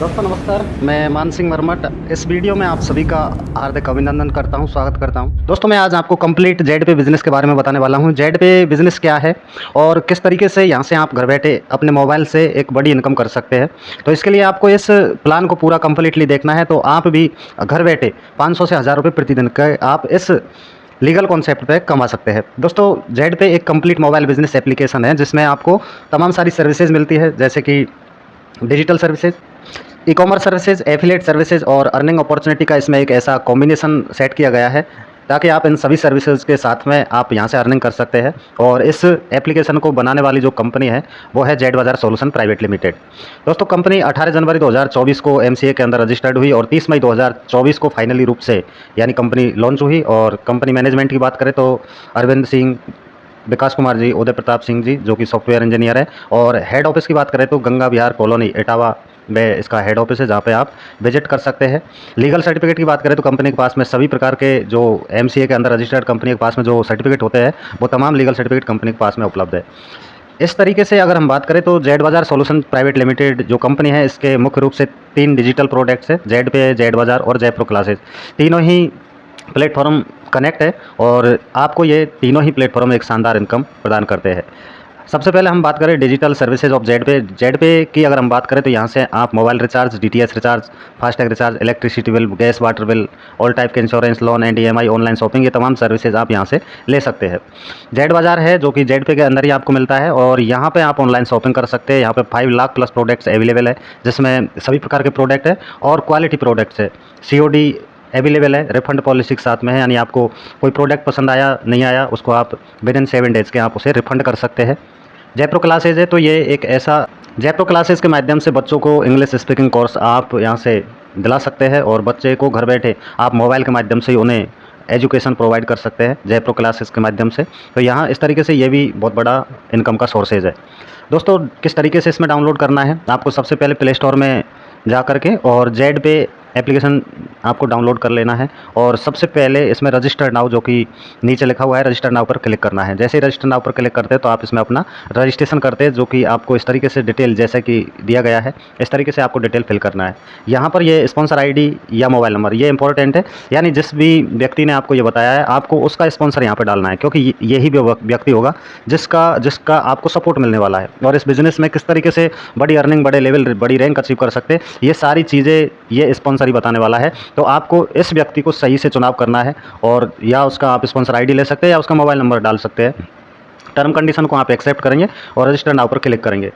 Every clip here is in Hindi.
दोस्तों नमस्कार, मैं मान सिंह मरमट। इस वीडियो में आप सभी का हार्दिक अभिनंदन करता हूं, स्वागत करता हूं। दोस्तों मैं आज आपको कंप्लीट जेड पे बिज़नेस के बारे में बताने वाला हूं। जेड पे बिज़नेस क्या है और किस तरीके से यहां से आप घर बैठे अपने मोबाइल से एक बड़ी इनकम कर सकते हैं। तो इसके लिए आपको इस प्लान को पूरा कंप्लीटली देखना है, तो आप भी घर बैठे 500 से 1000 रुपये प्रतिदिन के आप इस लीगल कॉन्सेप्ट पे कमा सकते हैं। दोस्तों जेड पे एक कंप्लीट मोबाइल बिजनेस एप्लीकेशन है जिसमें आपको तमाम सारी सर्विसेज मिलती है, जैसे कि digital services, e commerce services, affiliate services और अर्निंग अपॉर्चुनिटी का इसमें एक ऐसा कॉम्बिनेशन सेट किया गया है ताकि आप इन सभी सर्विसेज के साथ में आप यहाँ से अर्निंग कर सकते हैं। और इस एप्लीकेशन को बनाने वाली जो कंपनी है वो है जेड बाजार सॉल्यूशन प्राइवेट लिमिटेड। दोस्तों कंपनी 18 जनवरी 2024 को एमसीए के अंदर रजिस्टर्ड हुई और 30 मई 2024 को फाइनली रूप से यानी कंपनी लॉन्च हुई। और कंपनी मैनेजमेंट की बात करें तो अरविंद सिंह, विकास कुमार जी, उदय प्रताप सिंह जी जो कि सॉफ्टवेयर इंजीनियर है। और हेड ऑफिस की बात करें तो गंगा विहार कॉलोनी इटावा में इसका हेड ऑफिस है, जहाँ पे आप विजिट कर सकते हैं। लीगल सर्टिफिकेट की बात करें तो कंपनी के पास में सभी प्रकार के जो एमसीए के अंदर रजिस्टर्ड कंपनी के पास में जो सर्टिफिकेट होते हैं वो तमाम लीगल सर्टिफिकेट कंपनी के पास में उपलब्ध है। इस तरीके से अगर हम बात करें तो जेड बाजार सॉल्यूशन प्राइवेट लिमिटेड जो कंपनी है इसके मुख्य रूप से 3 डिजिटल प्रोडक्ट्स है, जेड पे, जेड बाजार और जय प्रो क्लासेस। तीनों ही प्लेटफॉर्म कनेक्ट है और आपको ये तीनों ही प्लेटफॉर्म एक शानदार इनकम प्रदान करते हैं। सबसे पहले हम बात करें डिजिटल सर्विसेज ऑफ जेड पे की अगर हम बात करें तो यहाँ से आप mobile recharge, DTH recharge, FASTag recharge, electricity bill, gas water bill, all type के insurance, loan and EMI, online shopping, ये तमाम सर्विसेज आप यहाँ से ले सकते हैं। जेड बाजार है जो कि जेड पे के अंदर ही आपको मिलता है और यहाँ पे आप ऑनलाइन शॉपिंग कर सकते हैं। यहाँ पे 5 लाख प्लस प्रोडक्ट्स अवेलेबल है जिसमें सभी प्रकार के प्रोडक्ट है और क्वालिटी प्रोडक्ट्स है। सीओडी अवेलेबल है, रिफंड पॉलिसी के साथ में है, यानी आपको कोई प्रोडक्ट पसंद आया नहीं आया उसको आप विद इन 7 डेज़ के आप उसे रिफंड कर सकते हैं। जयप्रो क्लासेज है तो ये एक ऐसा जयप्रो क्लासेज के माध्यम से बच्चों को इंग्लिश स्पीकिंग कोर्स आप यहाँ से दिला सकते हैं और बच्चे को घर बैठे आप मोबाइल के माध्यम से उन्हें एजुकेशन प्रोवाइड कर सकते हैं जयप्रो क्लासेस के माध्यम से। तो यहाँ इस तरीके से ये भी बहुत बड़ा इनकम का सोर्सेज है। दोस्तों किस तरीके से इसमें डाउनलोड करना है, आपको सबसे पहले प्ले स्टोर में जा करके और जेड पे एप्लीकेशन आपको डाउनलोड कर लेना है और सबसे पहले इसमें रजिस्टर नाउ जो कि नीचे लिखा हुआ है रजिस्टर नाउ पर क्लिक करना है। जैसे ही रजिस्टर नाउ पर क्लिक करते हैं तो आप इसमें अपना रजिस्ट्रेशन करते हैं, जो कि आपको इस तरीके से डिटेल जैसे कि दिया गया है इस तरीके से आपको डिटेल फिल करना है। यहाँ पर ये स्पॉन्सर आईडी या मोबाइल नंबर ये इंपॉर्टेंट है, यानी जिस भी व्यक्ति ने आपको ये बताया है आपको उसका स्पॉन्सर यहाँ पर डालना है, क्योंकि यही व्यक्ति होगा जिसका जिसका आपको सपोर्ट मिलने वाला है और इस बिज़नेस में किस तरीके से बड़ी अर्निंग, बड़े लेवल, बड़ी रैंक अचीव कर सकते हैं, ये सारी चीज़ें ये स्पॉन्सर ही बताने वाला है। तो आपको इस व्यक्ति को सही से चुनाव करना है और या उसका आप स्पॉन्सर आईडी ले सकते हैं या उसका मोबाइल नंबर डाल सकते हैं। टर्म कंडीशन को आप एक्सेप्ट करेंगे और रजिस्टर नाउ पर क्लिक करेंगे।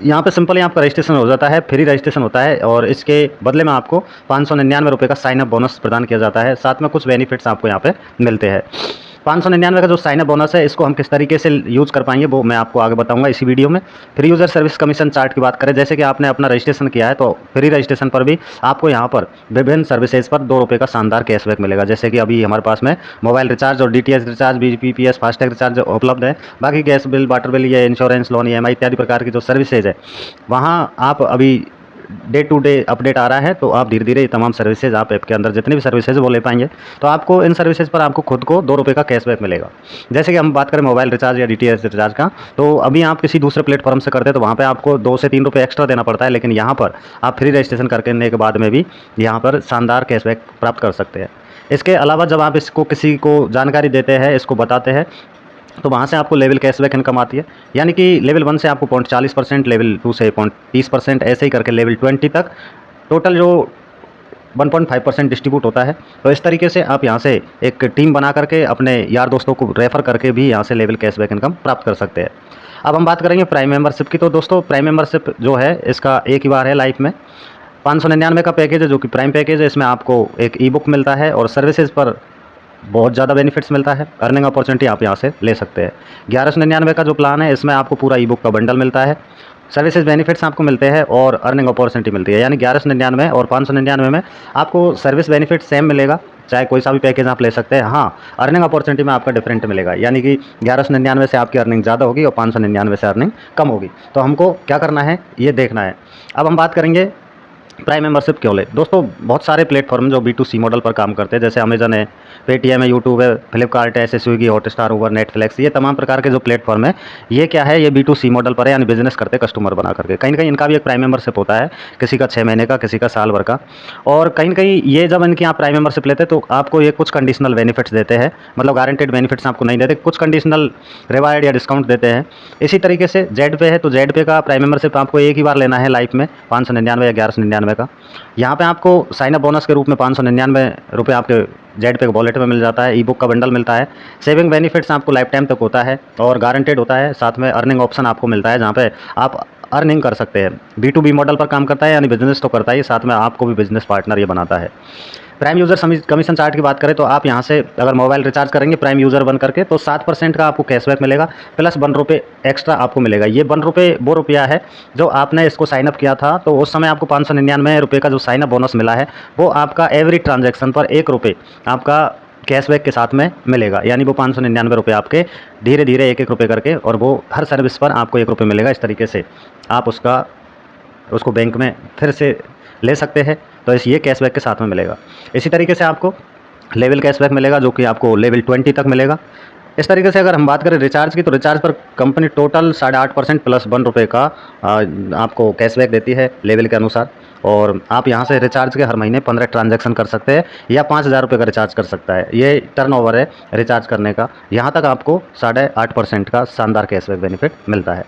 यहाँ पे सिंपली आपका रजिस्ट्रेशन हो जाता है, फ्री रजिस्ट्रेशन होता है और इसके बदले में आपको 599 रुपये का साइन अप बोनस प्रदान किया जाता है। साथ में कुछ बेनिफिट्स आपको यहाँ पे मिलते हैं। 599 का जो साइन अप बोनस है इसको हम किस तरीके से यूज़ कर पाएंगे वो मैं आपको आगे बताऊंगा इसी वीडियो में। Free user service commission chart की बात करें, जैसे कि आपने अपना रजिस्ट्रेशन किया है तो फ्री रजिस्ट्रेशन पर भी आपको यहाँ पर विभिन्न सर्विसेज पर 2 रुपये का शानदार कैशबैक मिलेगा। जैसे कि अभी हमारे पास में मोबाइल रिचार्ज और DTH recharge, BPS, FASTag recharge उपलब्ध है। बाकी गैस बिल, वाटर बिल, ये इंश्योरेंस, लोन, ईएमआई इत्यादि प्रकार की जो सर्विसेज है वहाँ आप अभी डे टू डे अपडेट आ रहा है, तो आप धीरे धीरे तमाम सर्विसेज आप ऐप के अंदर जितनी भी सर्विसेज वो ले पाएंगे। तो आपको इन सर्विसेज पर आपको खुद को 2 रुपये का कैशबैक मिलेगा। जैसे कि हम बात करें मोबाइल रिचार्ज या डीटीएच रिचार्ज का, तो अभी आप किसी दूसरे प्लेटफॉर्म से करते हैं तो वहाँ पे आपको 2 से 3 रुपये एक्स्ट्रा देना पड़ता है, लेकिन यहाँ पर आप फ्री रजिस्ट्रेशन करने के बाद में भी यहाँ पर शानदार कैशबैक प्राप्त कर सकते हैं। इसके अलावा जब आप इसको किसी को जानकारी देते हैं, इसको बताते हैं, तो वहाँ से आपको लेवल कैशबैक इनकम आती है, यानी कि लेवल 1 से आपको 0.40%, लेवल 2 से 0.30%, ऐसे ही करके लेवल 20 तक टोटल जो 1.5% डिस्ट्रीब्यूट होता है। तो इस तरीके से आप यहाँ से एक टीम बना करके अपने यार दोस्तों को रेफ़र करके भी यहाँ से लेवल कैशबैक इनकम प्राप्त कर सकते हैं। अब हम बात करेंगे प्राइम मेंबरशिप की। तो दोस्तों प्राइम मेंबरशिप जो है इसका एक ही बार है लाइफ में। 599 का पैकेज है जो कि प्राइम पैकेज है। इसमें आपको एक ई बुक मिलता है और सर्विसेज पर बहुत ज़्यादा बेनिफिट्स मिलता है। अर्निंग अपॉर्चुनिटी आप यहाँ से ले सकते हैं। 1199 का जो प्लान है इसमें आपको पूरा ई बुक का बंडल मिलता है, सर्विसेज बेनिफिट्स आपको मिलते हैं और अर्निंग अपॉर्चुनिटी मिलती है। यानी 1199 और 599 में आपको सर्विस बेनिफिट सेम मिलेगा, चाहे कोई सा भी पैकेज आप ले सकते हैं। हाँ, अर्निंग अपॉर्चुनिटी में आपका डिफरेंट मिलेगा, यानी कि 1199 से आपकी अर्निंग ज़्यादा होगी और 599 से अर्निंग कम होगी। तो हमको क्या करना है ये देखना है। अब हम बात करेंगे प्राइम मेंबरशिप क्यों ले? दोस्तों बहुत सारे प्लेटफॉर्म जो B2C मॉडल पर काम करते हैं, जैसे अमेजन है, पेटीएम है, यूट्यूब है, फ्लिपकार्ट है, ऐसे स्विगी, हॉटस्टार, उबर, नेटफ्लिक्स, ये तमाम प्रकार के जो प्लेटफॉर्म है, ये क्या है, ये B2C मॉडल पर है, यानी बिजनेस करते हैं कस्टमर बना करके। कहीं ना कहीं इनका भी एक प्राइम मेंबरशिप होता है, किसी का 6 महीने का, किसी का साल भर का। और कहीं ना कहीं ये जब इनकी आप प्राइम मेंबरशिप लेते हैं तो आपको ये कुछ कंडीशनल बेनिफिट्स देते हैं, मतलब गारंटेड बेनिफिट्स आपको नहीं देते, कुछ कंडीशनल रिवार्ड या डिस्काउंट देते हैं। इसी तरीके से जेड पे है, तो जेड पे का प्राइम मेंबरशिप आपको एक ही बार लेना है लाइफ में, 599 या 1199 का। यहाँ पे आपको साइन अप बोनस के रूप में 599 रुपये आपके जेड पे वॉलेट में मिल जाता है। ई बुक का बंडल मिलता है। सेविंग बेनिफिट्स आपको लाइफ टाइम तक होता है और गारंटेड होता है। साथ में अर्निंग ऑप्शन आपको मिलता है, जहाँ पे आप अर्निंग कर सकते हैं। B2B मॉडल पर काम करता है, यानी बिजनेस तो करता है ये, साथ में आपको भी बिजनेस पार्टनर ये बनाता है। प्राइम यूज़र कमीशन चार्ट की बात करें तो आप यहाँ से अगर मोबाइल रिचार्ज करेंगे प्राइम यूज़र बन करके, तो 7% का आपको कैशबैक मिलेगा, प्लस ₹1 एक्स्ट्रा आपको मिलेगा। ये ₹1 वो रुपया है जो आपने इसको साइनअप किया था, तो उस समय आपको 599 रुपये का जो साइनअप बोनस मिला है, वो आपका एवरी ट्रांजैक्शन पर ₹1 आपका कैशबैक के साथ में मिलेगा। यानी वो 599 रुपये आपके धीरे धीरे एक रुपये करके, और वो हर सर्विस पर आपको ₹1 मिलेगा। इस तरीके से आप उसको बैंक में फिर से ले सकते हैं, तो ये कैशबैक के साथ में मिलेगा। इसी तरीके से आपको लेवल कैशबैक मिलेगा, जो कि आपको लेवल 20 तक मिलेगा। इस तरीके से अगर हम बात करें रिचार्ज की, तो रिचार्ज पर कंपनी टोटल 8.5% प्लस ₹1 का आपको कैशबैक देती है लेवल के अनुसार। और आप यहाँ से रिचार्ज के हर महीने 15 ट्रांजैक्शन कर सकते हैं, या ₹5000 का रिचार्ज कर सकता है। ये टर्नओवर है रिचार्ज करने का। यहाँ तक आपको 8.5% का शानदार कैशबैक बेनिफिट मिलता है।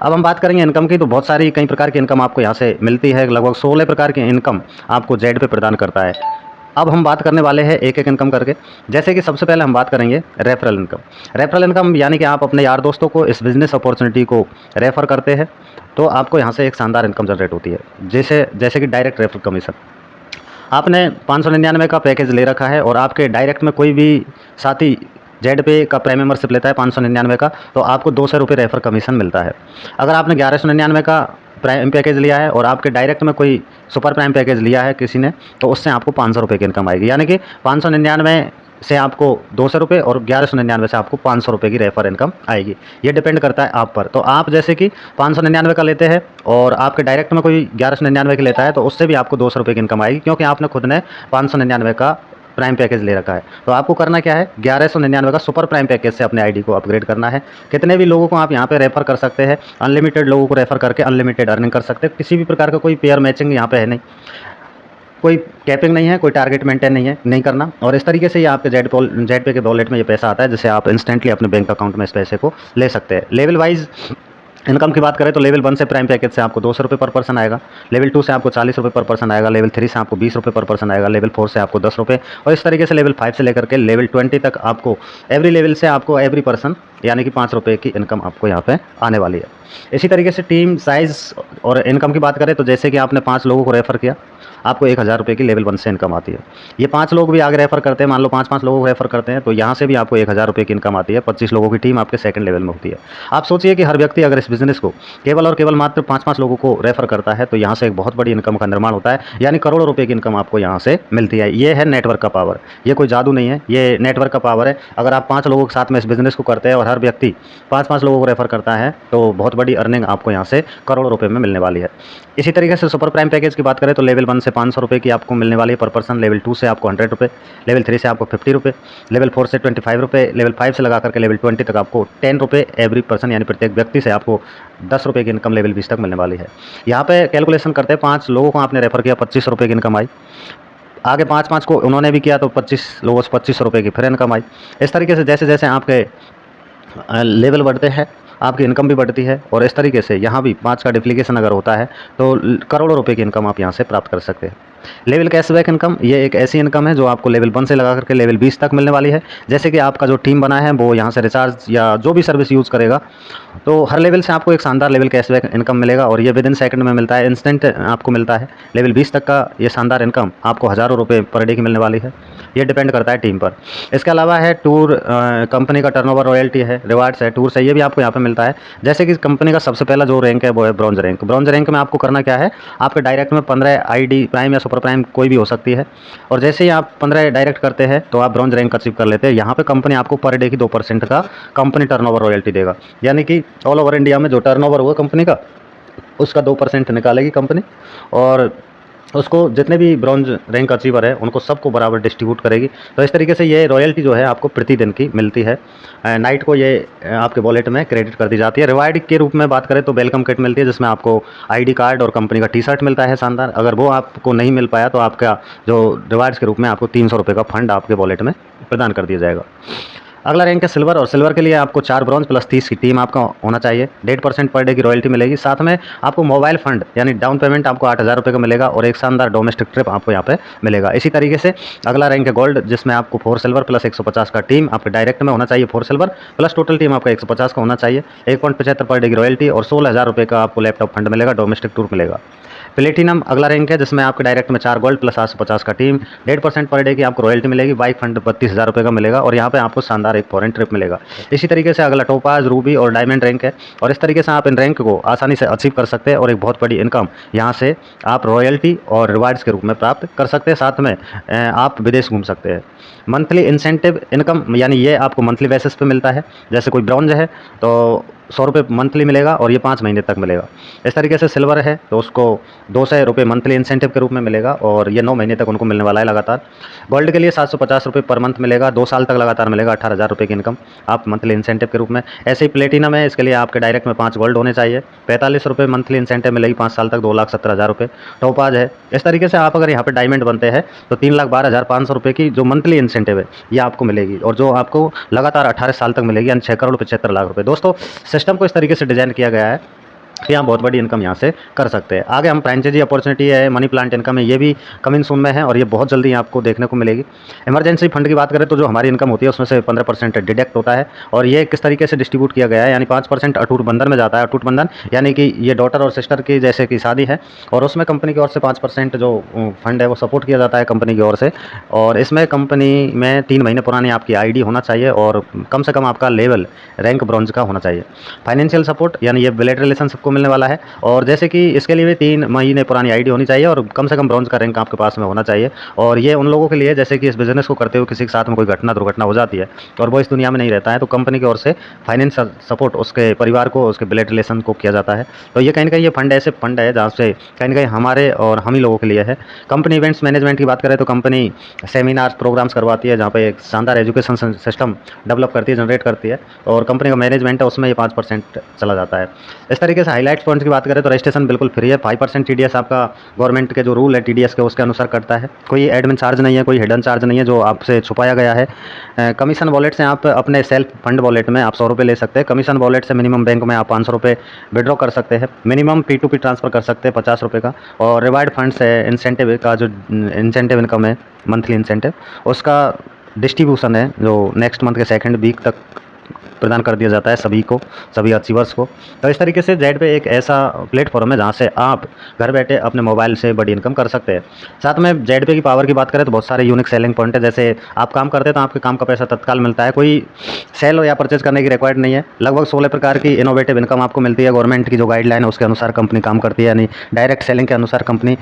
अब हम बात करेंगे इनकम की, तो बहुत सारी कई प्रकार की इनकम आपको यहाँ से मिलती है। लगभग 16 प्रकार की इनकम आपको जेड पे प्रदान करता है। अब हम बात करने वाले हैं एक एक इनकम करके। जैसे कि सबसे पहले हम बात करेंगे रेफरल इनकम। रेफरल इनकम यानी कि आप अपने यार दोस्तों को इस बिज़नेस अपॉर्चुनिटी को रेफ़र करते हैं, तो आपको यहाँ से एक शानदार इनकम जनरेट होती है। जैसे कि डायरेक्ट रेफरल कमीशन। आपने 599 का पैकेज ले रखा है और आपके डायरेक्ट में कोई भी साथी जेड पे का प्राइम मेंबरशिप लेता है 599 का, तो आपको ₹200 रेफर कमीशन मिलता है। अगर आपने 1199 का प्राइम पैकेज लिया है और आपके डायरेक्ट में कोई सुपर प्राइम पैकेज लिया है किसी ने, तो उससे आपको ₹500 की इनकम आएगी। यानी कि 599 से आपको ₹200 और 1199 से आपको ₹500 की रेफर इनकम आएगी। ये डिपेंड करता है आप पर। तो आप जैसे कि 599 का लेते हैं और आपके डायरेक्ट में कोई 1199 की लेता है, तो उससे भी आपको ₹200 की इनकम आएगी, क्योंकि आपने खुद ने 599 का प्राइम पैकेज ले रखा है। तो आपको करना क्या है, 1199 का सुपर प्राइम पैकेज से अपने आईडी को अपग्रेड करना है। कितने भी लोगों को आप यहाँ पे रेफर कर सकते हैं, अनलिमिटेड लोगों को रेफर करके अनलिमिटेड अर्निंग कर सकते हैं। किसी भी प्रकार का कोई पेयर मैचिंग यहाँ पे है नहीं, कोई कैपिंग नहीं है, कोई टारगेट मेंटेन नहीं करना। और इस तरीके से ये आपके जेड पे के वॉलेट में ये पैसा आता है, जिससे आप इंस्टेंटली अपने बैंक अकाउंट में इस पैसे को ले सकते हैं। लेवल वाइज इनकम की बात करें तो लेवल 1 से प्राइम पैकेज से आपको ₹200 पर पर्सन आएगा, लेवल 2 से आपको ₹40 पर पर्सन आएगा, लेवल 3 से आपको ₹20 पर पर्सन आएगा, लेवल 4 से आपको ₹10, और इस तरीके से लेवल 5 से लेकर के लेवल 20 तक आपको एवरी लेवल से आपको एवरी पर्सन यानी कि ₹5 की इनकम आपको यहाँ पे आने वाली है। इसी तरीके से टीम साइज़ और इनकम की बात करें तो जैसे कि आपने 5 लोगों को रेफ़र किया, आपको ₹1000 की लेवल 1 से इनकम आती है। ये 5 लोग भी आगे रेफ़र करते हैं, मान लो 5-5 लोगों को रेफ़र करते हैं, तो यहाँ से भी आपको ₹1000 की इनकम आती है। 25 लोगों की टीम आपके सेकंड लेवल में होती है। आप सोचिए कि हर व्यक्ति अगर इस बिज़नेस को केवल और केवल मात्र 5-5 लोगों को रेफ़र करता है, तो यहाँ से एक बहुत बड़ी इनकम का निर्माण होता है, यानी करोड़ों रुपए की इनकम आपको यहाँ से मिलती है। ये है नेटवर्क का पावर। ये कोई जादू नहीं है, ये नेटवर्क का पावर है। अगर आप 5 लोगों के साथ में इस बिज़नेस को करते हैं और हर व्यक्ति 5-5 लोगों को रेफ़र करता है, तो बहुत बड़ी अर्निंग आपको यहाँ से करोड़ों रुपए में मिलने वाली है। इसी तरीके से सुपर प्राइम पैकेज की बात करें तो लेवल 1 से ₹500 की आपको मिलने वाली है पर पर्सन, लेवल 2 से आपको ₹100, लेवल 3 से आपको ₹50, लेवल 4 से ₹25, लेवल 5 से लगा करके लेवल 20 तक आपको ₹10 एवरी पर्सन, यानी प्रत्येक व्यक्ति से आपको ₹10 की इनकम लेवल 20 तक मिलने वाली है। यहाँ पे कैलकुलेशन करते हैं, 5 लोगों को आपने रेफ़र किया, ₹25 की इनकम आई। आगे 5-5 को उन्होंने भी किया, तो 25 लोगों से ₹25 की फिर इनकम आई। इस तरीके से जैसे जैसे आपके लेवल बढ़ते हैं, आपकी इनकम भी बढ़ती है। और इस तरीके से यहाँ भी 5 का डुप्लीकेशन अगर होता है, तो करोड़ों रुपए की इनकम आप यहाँ से प्राप्त कर सकते हैं। लेवल कैशबैक इनकम, ये एक ऐसी इनकम है जो आपको लेवल 1 से लगा करके लेवल 20 तक मिलने वाली है। जैसे कि आपका जो टीम बना है वो यहाँ से रिचार्ज या जो भी सर्विस यूज़ करेगा, तो हर लेवल से आपको एक शानदार लेवल कैशबैक इनकम मिलेगा, और ये विदिन सेकंड में मिलता है, इंस्टेंट आपको मिलता है। लेवल 20 तक का ये शानदार इनकम आपको हज़ारों रुपये पर डे की मिलने वाली है। ये डिपेंड करता है टीम पर। इसके अलावा है टूर, कंपनी का टर्नओवर रॉयल्टी है, रिवार्ड्स है, टूर्स है, ये भी आपको यहाँ पे मिलता है। जैसे कि कंपनी का सबसे पहला जो रैंक है वो है ब्रॉन्ज रैंक। ब्रॉन्ज रैंक में आपको करना क्या है, आपके डायरेक्ट में 15 आईडी प्राइम या सुपर प्राइम कोई भी हो सकती है, और जैसे ही आप 15 डायरेक्ट करते हैं तो आप ब्रॉन्ज रैंक अचीव कर लेते हैं। यहाँ पे कंपनी आपको पर डे की 2% का कंपनी टर्नओवर रॉयल्टी देगा, यानी कि ऑल ओवर इंडिया में जो टर्नओवर हुआ कंपनी का, उसका 2% निकालेगी कंपनी। और उसको जितने भी ब्रॉन्ज रैंक अचीवर है उनको सबको बराबर डिस्ट्रीब्यूट करेगी। तो इस तरीके से ये रॉयल्टी जो है आपको प्रतिदिन की मिलती है। नाइट को ये आपके वॉलेट में क्रेडिट कर दी जाती है। रिवार्ड के रूप में बात करें तो वेलकम किट मिलती है, जिसमें आपको आईडी कार्ड और कंपनी का टी शर्ट मिलता है शानदार। अगर वो आपको नहीं मिल पाया तो आपका जो रिवार्ड्स के रूप में आपको 300 रुपये का फंड आपके वॉलेट में प्रदान कर दिया जाएगा। अगला रैंक है सिल्वर, और सिल्वर के लिए आपको 4 ब्रॉन्ज प्लस 30 की टीम आपका होना चाहिए। 1.5% पर डे की रॉयल्टी मिलेगी। साथ में आपको मोबाइल फंड यानी डाउन पेमेंट आपको 8,000 रुपये का मिलेगा, और एक शानदार डोमेस्टिक ट्रिप आपको यहाँ पे मिलेगा। इसी तरीके से अगला रैंक है गोल्ड, जिसमें आपको 4 सिल्वर प्लस 150 का टीम आपके डायरेक्ट में होना चाहिए। 4 सिल्वर प्लस टोटल टीम आपका 150 का होना चाहिए। 1.75 पर डे की रॉयल्टी और 16,000 रुपये का आपको लैपटॉप फंड मिलेगा, डोमेस्टिक टूर मिलेगा। प्लेटिनम अगला रैंक है, जिसमें आपके डायरेक्ट में 4 गोल्ड प्लस 850 का टीम, 1.5% पर डे की आपको रॉयल्टी मिलेगी। बाइक फंड 32,000 रुपये का मिलेगा, और यहाँ पे आपको शानदार एक फॉरेन ट्रिप मिलेगा। इसी तरीके से अगला टोपाज, रूबी और डायमंड रैंक है, और इस तरीके से आप इन रैंक को आसानी से अचीव कर सकते हैं, और एक बहुत बड़ी इनकम यहाँ से आप रॉयल्टी और रिवार्ड्स के रूप में प्राप्त कर सकते हैं। साथ में आप विदेश घूम सकते हैं। मंथली इंसेंटिव इनकम यानी ये आपको मंथली बेसिस पे मिलता है। जैसे कोई ब्रॉन्ज है तो 100 रुपये मंथली मिलेगा, और ये 5 महीने तक मिलेगा। इस तरीके से सिल्वर है तो उसको 200 रुपये मंथली इंसेंटिव के रूप में मिलेगा, और ये 9 महीने तक उनको मिलने वाला है लगातार। गोल्ड के लिए 750 रुपये पर मंथ मिलेगा, 2 साल तक लगातार मिलेगा, 18,000 रुपये की इनकम आप मंथली इंसेंटिव के रूप में। ऐसे ही प्लेटिनम है, इसके लिए आपके डायरेक्ट में 5 गोल्ड होने चाहिए, 45 रुपये मंथली इंसेंटिव मिलेगी 5 साल तक, 2,70,000 रुपये। टोपाज है, इस तरीके से आप अगर यहाँ पर डायमंड बनते हैं तो 3,12,500 रुपये की जो मंथली इंसेंटिव है ये आपको मिलेगी, और जो आपको लगातार 18 साल तक मिलेगी, यानी 6 करोड़ 75 लाख रुपये। दोस्तों सिस्टम को इस तरीके से डिज़ाइन किया गया है कि आप बहुत बड़ी इनकम यहाँ से कर सकते हैं। आगे हम फ्रेंचाइजी अपॉर्चुनिटी है, मनी प्लांट इनकम है, ये भी कमिंग सून में है, और ये बहुत जल्दी आपको देखने को मिलेगी। इमरजेंसी फंड की बात करें तो जो हमारी इनकम होती है उसमें से 15% डिडक्ट होता है, और ये किस तरीके से डिस्ट्रीब्यूट किया गया है, यानी 5% अटूट बंधन में जाता है। अटूट बंधन यानी कि ये डॉटर और सिस्टर की जैसे कि शादी है, और उसमें कंपनी की ओर से 5% जो फंड है वो सपोर्ट किया जाता है कंपनी की ओर से। और इसमें कंपनी में 3 महीने पुरानी आपकी ID होना चाहिए, और कम से कम आपका लेवल रैंक ब्रॉन्ज का होना चाहिए। फाइनेंशियल सपोर्ट यानी ये ब्लड रिलेशन सबको मिलने वाला है, और जैसे कि इसके लिए भी 3 महीने पुरानी ID होनी चाहिए, और कम से कम ब्रॉन्ज का रैंक आपके पास में होना चाहिए। और ये उन लोगों के लिए जैसे कि इस बिज़नेस को करते हुए किसी के साथ में कोई दुर्घटना हो जाती है और वो इस दुनिया में नहीं रहता है, तो कंपनी की ओर से फाइनेंशियल सपोर्ट उसके परिवार को, उसके ब्लड रिलेशन को किया जाता है। तो ये कहीं ना कहीं ये फंड ऐसे फंड है जहाँ से कहीं ना कहीं हमारे और हम ही लोगों के लिए है। कंपनी इवेंट्स मैनेजमेंट की बात करें तो कंपनी सेमिनार्स प्रोग्राम्स करवाती है, जहाँ पे एक शानदार एजुकेशन सिस्टम डेवलप करती है, जनरेट करती है, और कंपनी का मैनेजमेंट है उसमें ये 5% चला जाता है। इस तरीके से हाईलाइट पॉइंट्स की बात करें तो रजिस्ट्रेशन बिल्कुल फ्री है। 5% TDS आपका गवर्नमेंट के जो रूल है TDS के उसके अनुसार करता है। कोई एडमिन चार्ज नहीं है, कोई हिडन चार्ज नहीं है जो आपसे छुपाया गया है। कमीशन वॉलेट से आप अपने सेल्फ फंड वॉलेट में आप 100 रुपये ले सकते हैं। कमीशन वॉलेट से मिनिमम बैंक में आप 500 रुपये विड्रॉ कर सकते हैं। मिनिमम P2P ट्रांसफ़र कर सकते हैं 50 रुपये का। और रिवार्ड फंड से इंसेंटिव का जो इंसेंटिव इनकम है मंथली इंसेंटिव, उसका डिस्ट्रीब्यूशन है जो नेक्स्ट मंथ के 2nd वीक तक प्रदान कर दिया जाता है सभी को, सभी अचीवर्स को। तो इस तरीके से जेड पे एक ऐसा प्लेटफॉर्म है जहाँ से आप घर बैठे अपने मोबाइल से बड़ी इनकम कर सकते हैं। साथ में जेड पे की पावर की बात करें तो बहुत सारे यूनिक सेलिंग पॉइंट है। जैसे आप काम करते हैं तो आपके काम का पैसा तत्काल मिलता है, कोई सेल या परचेज करने की रिक्वायर्ड नहीं है। लगभग 16 प्रकार की इनोवेटिव इनकम आपको मिलती है। गवर्नमेंट की जो गाइडलाइन है उसके अनुसार कंपनी काम करती है, यानी डायरेक्ट सेलिंग के अनुसार कंपनी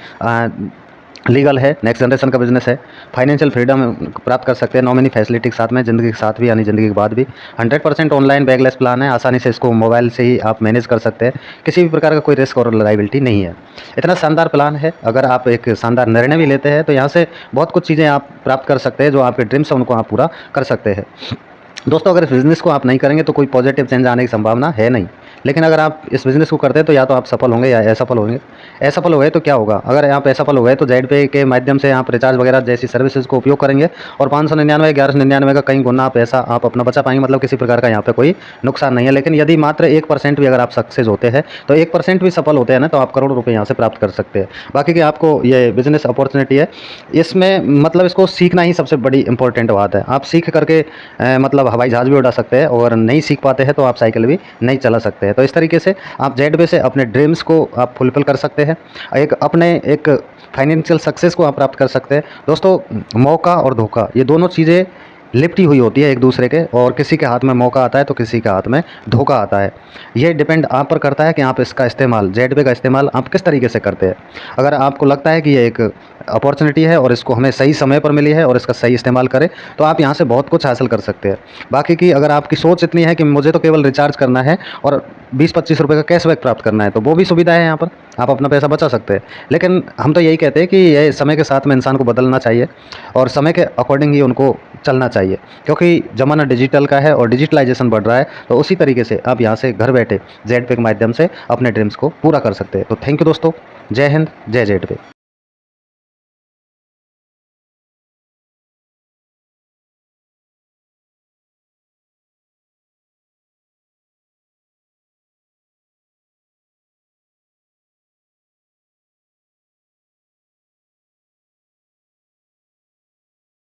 लीगल है, नेक्स्ट जनरेशन का बिजनेस है। फाइनेंशियल फ्रीडम प्राप्त कर सकते हैं नॉमिनी फैसिलिटी के साथ में, ज़िंदगी के साथ भी यानी ज़िंदगी के बाद भी। 100% ऑनलाइन बैगलेस प्लान है, आसानी से इसको मोबाइल से ही आप मैनेज कर सकते हैं, किसी भी प्रकार का कोई रिस्क और लायबिलिटी नहीं है। इतना शानदार प्लान है, अगर आप एक शानदार निर्णय भी लेते हैं तो यहाँ से बहुत कुछ चीज़ें आप प्राप्त कर सकते हैं, जो आपके ड्रीम्स हैं उनको आप पूरा कर सकते हैं। दोस्तों अगर इस बिज़नेस को आप नहीं करेंगे तो कोई पॉजिटिव चेंज आने की संभावना है नहीं, लेकिन अगर आप इस बिज़नेस को करते हैं तो या तो आप सफल होंगे या असफल होंगे। असफल हो गए तो क्या होगा, अगर आप असफल हो गए तो जेड पे के माध्यम से आप रिचार्ज वगैरह जैसी सर्विसेज को उपयोग करेंगे और 599 1199 का कहीं गुना पैसा आप अपना बचा पाएंगे, मतलब किसी प्रकार का यहाँ पे कोई नुकसान नहीं है। लेकिन यदि मात्र 1% भी अगर आप सक्सेस होते हैं तो 1% भी सफल होते हैं ना, तो आप करोड़ों रुपये यहाँ से प्राप्त कर सकते हैं। बाकी की आपको ये बिज़नेस अपॉर्चुनिटी है, इसमें मतलब इसको सीखना ही सबसे बड़ी इंपॉर्टेंट बात है। आप सीख करके मतलब हवाई जहाज़ भी उड़ा सकते हैं, और नहीं सीख पाते हैं तो आप साइकिल भी नहीं चला सकते हैं। तो इस तरीके से आप जेड पे से अपने ड्रीम्स को आप फुलफिल कर सकते हैं, एक फाइनेंशियल सक्सेस को आप प्राप्त कर सकते हैं। दोस्तों मौका और धोखा ये दोनों चीज़ें लिपटी हुई होती है एक दूसरे के, और किसी के हाथ में मौका आता है तो किसी के हाथ में धोखा आता है। ये डिपेंड आप पर करता है कि आप इसका इस्तेमाल, जेड पे का इस्तेमाल आप किस तरीके से करते हैं। अगर आपको लगता है कि ये एक अपॉर्चुनिटी है और इसको हमें सही समय पर मिली है और इसका सही इस्तेमाल करें तो आप यहाँ से बहुत कुछ हासिल कर सकते हैं। बाकी की अगर आपकी सोच इतनी है कि मुझे तो केवल रिचार्ज करना है और 20-25 रुपये का कैशबैक प्राप्त करना है, तो वो भी सुविधा है यहाँ पर, आप अपना पैसा बचा सकते हैं। लेकिन हम तो यही कहते हैं कि ये समय के साथ में इंसान को बदलना चाहिए और समय के अकॉर्डिंग ही उनको चलना चाहिए, क्योंकि ज़माना डिजिटल का है और डिजिटलाइजेशन बढ़ रहा है। तो उसी तरीके से आप यहाँ से घर बैठे जेड पे के माध्यम से अपने ड्रीम्स को पूरा कर सकते हैं। तो थैंक यू दोस्तों, जय हिंद, जय जेड पे।